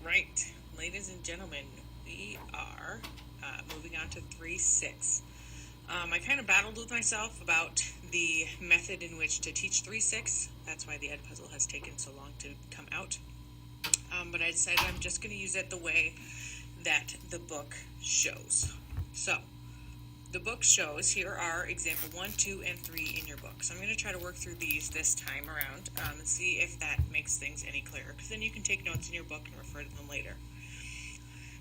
right, ladies and gentlemen, we are moving on to 3-6. I kind of battled with myself about the method in which to teach 3-6. That's why the Ed Puzzle has taken so long to come out. But I decided I'm just going to use it the way that the book shows. So, the book shows, here are example 1, 2, and 3 in your book. So I'm going to try to work through these this time around and see if that makes things any clearer, because then you can take notes in your book and refer to them later.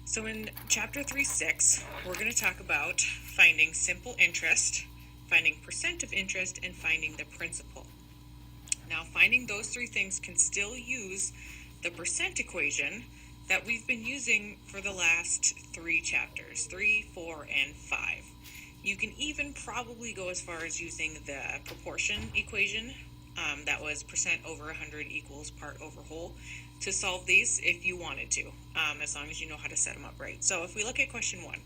So in chapter 3-6, we're going to talk about finding simple interest, finding percent of interest, and finding the principal. Now, finding those three things can still use the percent equation that we've been using for the last 3 chapters, 3, 4, and 5. You can even probably go as far as using the proportion equation, that was percent over 100 equals part over whole, to solve these if you wanted to, as long as you know how to set them up right. So if we look at question 1,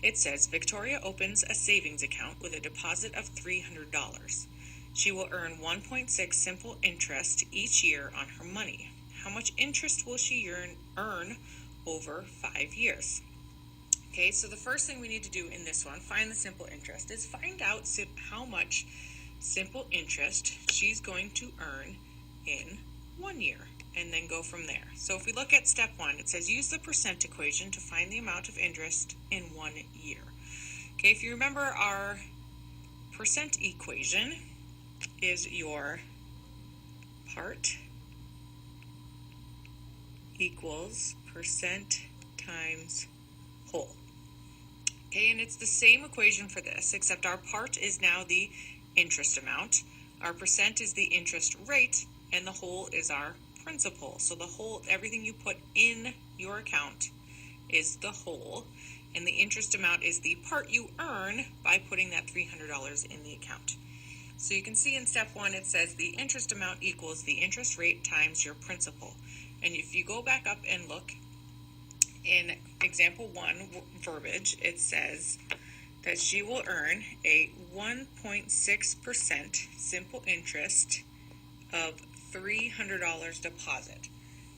it says, Victoria opens a savings account with a deposit of $300. She will earn 1.6 simple interest each year on her money. How much interest will she earn over 5 years? Okay, so the first thing we need to do in this one, find the simple interest, is find out how much simple interest she's going to earn in 1 year, and then go from there. So if we look at step 1, it says use the percent equation to find the amount of interest in 1 year. Okay, if you remember, our percent equation is your part equals percent times whole. Okay, and it's the same equation for this, except our part is now the interest amount, our percent is the interest rate, and the whole is our principal. So the whole, everything you put in your account is the whole, and the interest amount is the part you earn by putting that $300 in the account. So you can see in step 1 it says the interest amount equals the interest rate times your principal. And if you go back up and look in example 1 verbiage, it says that she will earn a 1.6% simple interest of $300 deposit.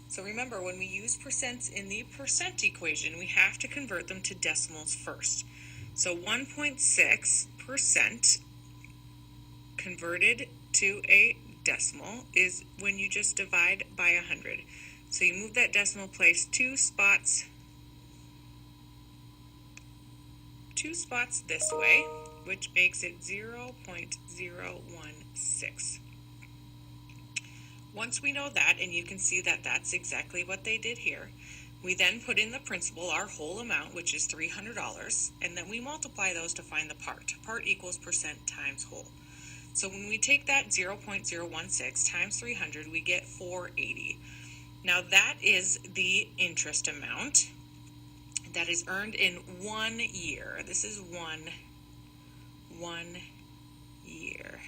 So remember, when we use percents in the percent equation, we have to convert them to decimals first. So 1.6% converted to a decimal is when you just divide by 100. So you move that decimal place 2 spots this way, which makes it 0.016. Once we know that, and you can see that that's exactly what they did here, we then put in the principal, our whole amount, which is $300, and then we multiply those to find the part. Part equals percent times whole. So when we take that 0.016 times 300, we get 480. Now that is the interest amount that is earned in 1 year. This is one year.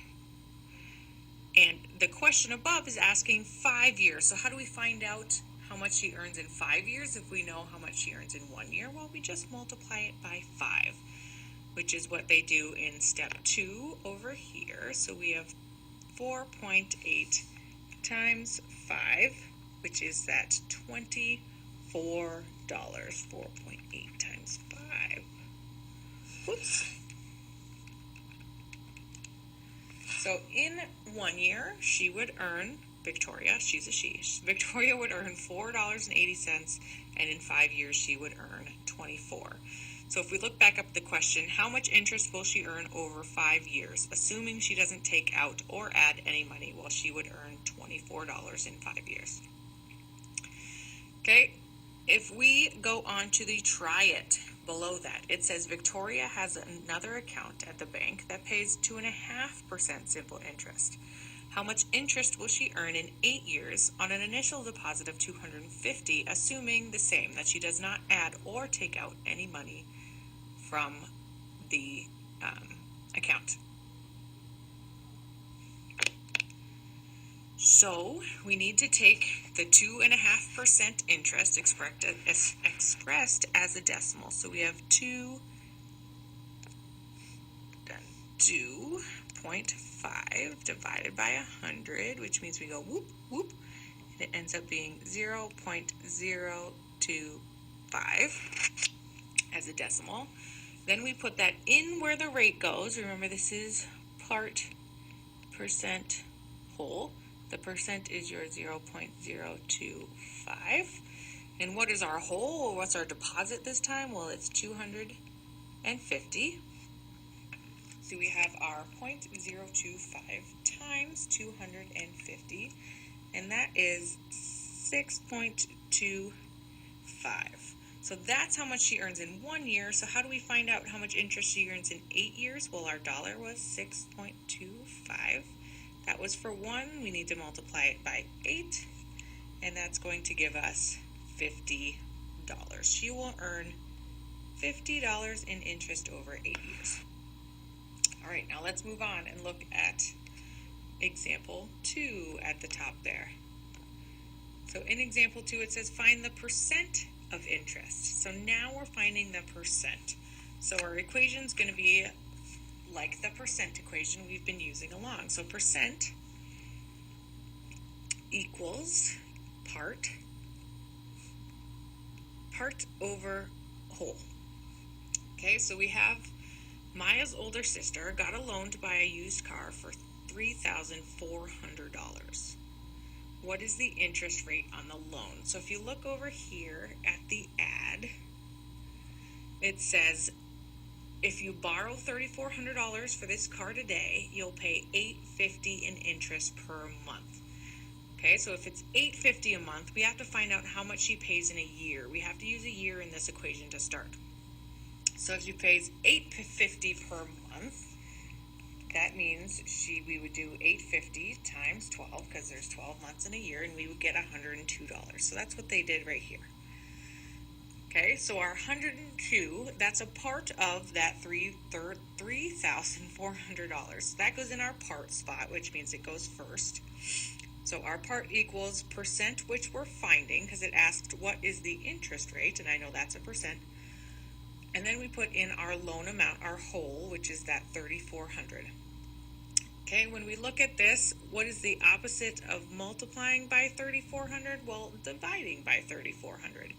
And the question above is asking 5 years. So how do we find out how much she earns in 5 years if we know how much she earns in 1 year? Well, we just multiply it by 5, which is what they do in step 2 over here. So we have 4.8 times 5, which is that $24. 4.8 times 5. Whoops. So in 1 year, she would earn, Victoria, she's a she, Victoria would earn $4.80, and in 5 years she would earn 24. So if we look back up the question, how much interest will she earn over 5 years, assuming she doesn't take out or add any money? Well, she would earn $24 in 5 years. Okay, if we go on to the try it below that, it says Victoria has another account at the bank that pays 2.5% simple interest. How much interest will she earn in 8 years on an initial deposit of $250, assuming the same, that she does not add or take out any money from the account? So we need to take the 2.5% interest expressed as a decimal. So we have 2.5 divided by 100, which means we go whoop, whoop, It ends up being 0.025 as a decimal. Then we put that in where the rate goes. Remember, this is part percent whole. The percent is your 0.025. And what is our whole, or what's our deposit this time? Well, it's 250. So we have our 0.025 times 250, and that is 6.25. So that's how much she earns in 1 year. So how do we find out how much interest she earns in 8 years? Well, our dollar was 6.25. That was for 1. We need to multiply it by 8, and that's going to give us $50. She will earn $50 in interest over 8 years. All right, now let's move on and look at example 2 at the top there. So in example 2, it says find the percent of interest. So now we're finding the percent. So our equation is going to be like the percent equation we've been using along. So percent equals part over whole. Okay, so we have Maya's older sister got a loan to buy a used car for $3,400. What is the interest rate on the loan? So if you look over here at the ad, it says if you borrow $3,400 for this car today, you'll pay $850 in interest per month. Okay, so if it's $850 a month, we have to find out how much she pays in a year. We have to use a year in this equation to start. So if she pays $850 per month, that means we would do $850 times 12, because there's 12 months in a year, and we would get $102. So that's what they did right here. Okay, so our 102, that's a part of that $3,400. That goes in our part spot, which means it goes first. So our part equals percent, which we're finding, because it asked what is the interest rate, and I know that's a percent. And then we put in our loan amount, our whole, which is that $3,400. Okay, when we look at this, what is the opposite of multiplying by 3,400? Well, dividing by 3,400.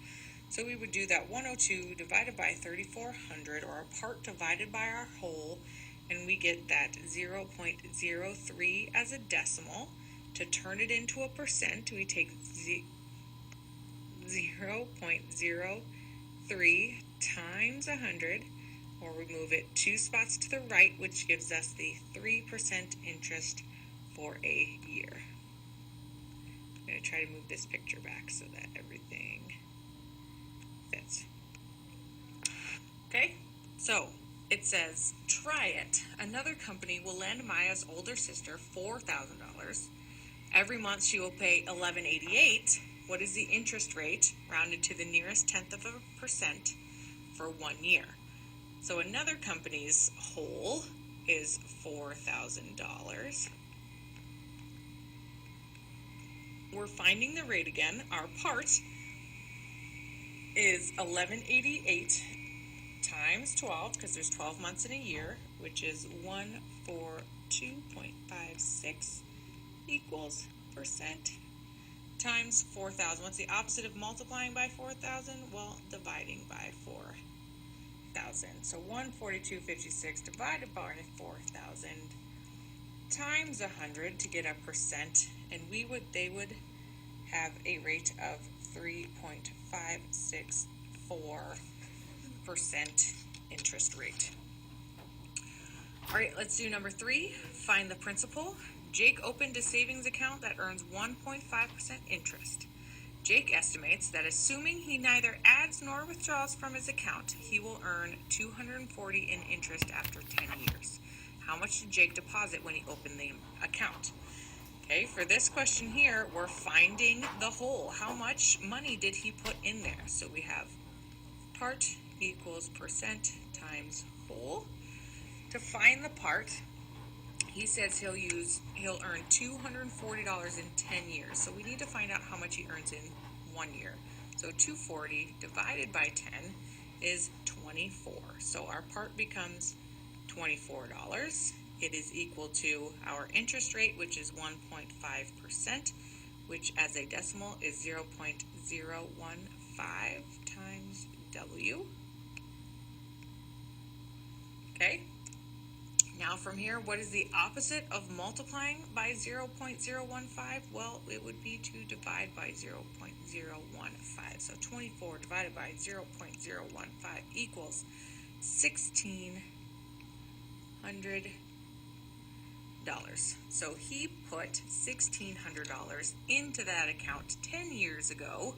So we would do that 102 divided by 3,400, or our part divided by our whole, and we get that 0.03 as a decimal. To turn it into a percent, we take 0.03 times 100, or we move it 2 spots to the right, which gives us the 3% interest for a year. I'm going to try to move this picture back so that everything fits. Okay, so it says, try it. Another company will lend Maya's older sister $4,000. Every month she will pay $11.88. What is the interest rate, rounded to the nearest tenth of a percent, for 1 year? So another company's whole is $4,000. We're finding the rate again. Our part is $11.88 times 12, because there's 12 months in a year, which is 142.56 equals percent times 4,000. What's the opposite of multiplying by 4,000? Well, dividing by 4,000. So 142.56 divided by 4,000 times 100 to get a percent, and they would have a rate of 3.564% interest rate. All right, let's do number 3. Find the principal. Jake opened a savings account that earns 1.5% interest. Jake estimates that assuming he neither adds nor withdraws from his account, he will earn $240 in interest after 10 years. How much did Jake deposit when he opened the account? Okay, for this question here, we're finding the whole. How much money did he put in there? So we have part equals percent times whole. To find the part, he says he'll earn $240 in 10 years. So we need to find out how much he earns in 1 year. So 240 divided by 10 is 24. So our part becomes $24. It is equal to our interest rate, which is 1.5%, which as a decimal is 0.015 times W. Okay. Now from here, what is the opposite of multiplying by 0.015? Well, it would be to divide by 0.015. So 24 divided by 0.015 equals $1,600. So he put $1,600 into that account 10 years ago,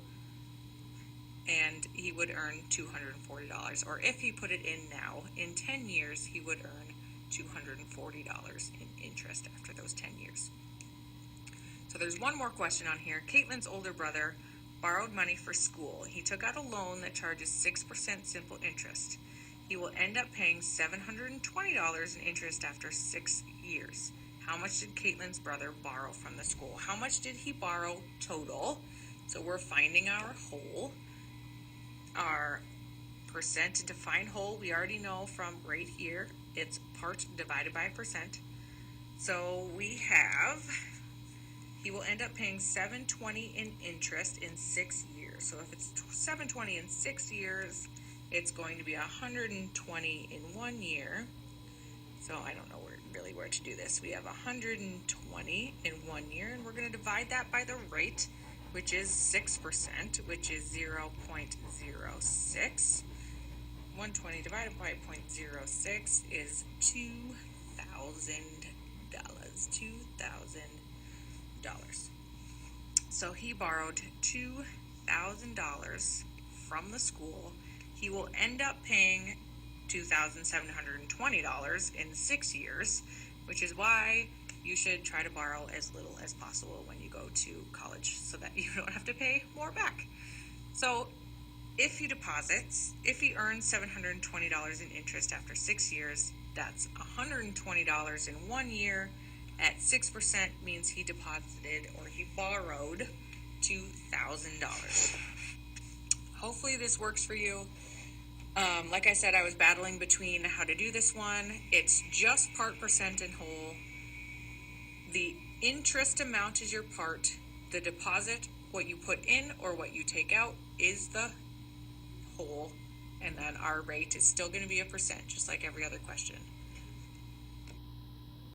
and he would earn $240. Or if he put it in now, in 10 years, he would earn $240 in interest after those 10 years. So there's one more question on here. Caitlin's older brother borrowed money for school. He took out a loan that charges 6% simple interest. He will end up paying $720 in interest after 6 years. How much did Caitlin's brother borrow from the school? How much did he borrow total? So we're finding our whole. Our percent to find whole, we already know from right here, it's part divided by percent. So we have, he will end up paying $720 in interest in 6 years. So if it's $720 in 6 years, it's going to be $120 in 1 year. So I don't know really where to do this. We have $120 in 1 year, and we're going to divide that by the rate, which is 6%, which is 0.06. 120 divided by 0.06 is $2,000. $2,000. So he borrowed $2,000 from the school. He will end up paying $2,720 in 6 years, which is why you should try to borrow as little as possible when you go to college so that you don't have to pay more back. So if he earns $720 in interest after 6 years, that's $120 in 1 year. At 6% means he deposited or he borrowed $2,000. Hopefully this works for you. Like I said, I was battling between how to do this one. It's just part percent and whole. The interest amount is your part. The deposit, what you put in or what you take out, is the whole. And then our rate is still going to be a percent, just like every other question.